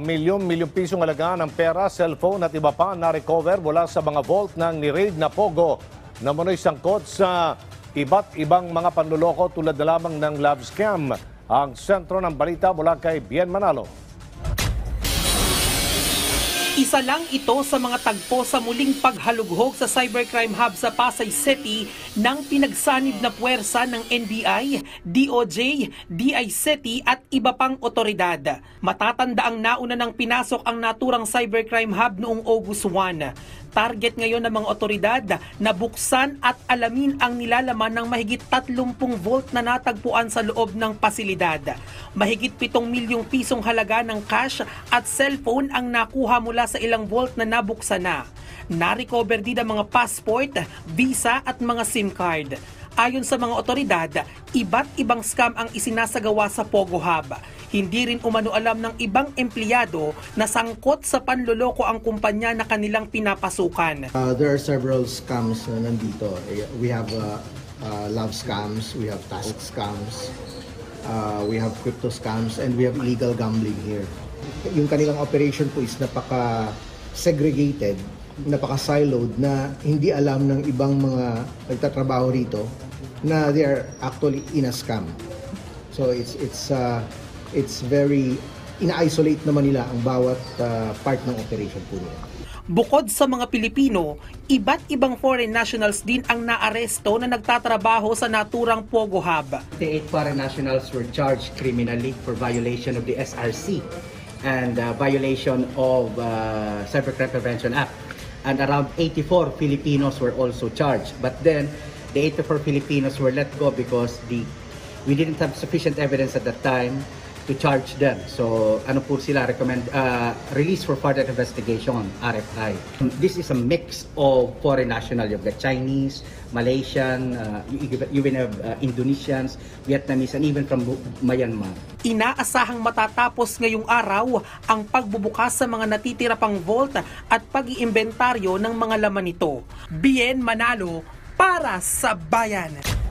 milyon-milyong pisong halaga ng pera, cellphone at iba pa na recover mula sa mga vault ng ni-raid na Pogo na manoy sangkot sa iba't ibang mga panluloko tulad na lamang ng love scam. Ang sentro ng balita mula kay Bien Manalo. Isa lang ito sa mga tagpo sa muling paghalughog sa cybercrime hub sa Pasay City ng pinagsanib na puwersa ng NBI, DOJ, DI-City at iba pang otoridad. Matatanda ang nauna ng pinasok ang naturang cybercrime hub noong August 1. Target ngayon ng mga otoridad na buksan at alamin ang nilalaman ng mahigit 30 vault na natagpuan sa loob ng pasilidad. Mahigit 7 milyong pisong halaga ng cash at cellphone ang nakuha mula sa ilang vault na nabuksan na. Na-recover din ang mga passport, visa at mga SIM card. Ayon sa mga otoridad, iba't ibang scam ang isinasagawa sa Pogo Hub. Hindi rin umano alam ng ibang empleyado na sangkot sa panloloko ang kumpanya na kanilang pinapasukan. There are several scams na nandito. We have love scams, we have task scams, we have crypto scams, and we have illegal gambling here. Yung kanilang operation po is napaka-segregated, napaka-siloed na hindi alam ng ibang mga nagtatrabaho rito na they are actually in a scam. So it's very ina-isolate naman nila ang bawat part ng operation po nila. Bukod sa mga Pilipino, iba't ibang foreign nationals din ang naaresto na nagtatrabaho sa naturang Pogo Hub. The 8 foreign nationals were charged criminally for violation of the SRC and violation of Cybercrime Prevention Act. And around 84 Filipinos were also charged. But then, the 84 Filipinos were let go because we didn't have sufficient evidence at that time to charge them. So, ano po sila release for further investigation, RFI. This is a mix of foreign national. You've got Chinese, Malaysian, you even have Indonesians, Vietnamese, and even from Myanmar. Inaasahang matatapos ngayong araw ang pagbubukas sa mga natitira pang vault at pag-iimbentaryo ng mga laman nito. Bien Manalo para sa Bayan.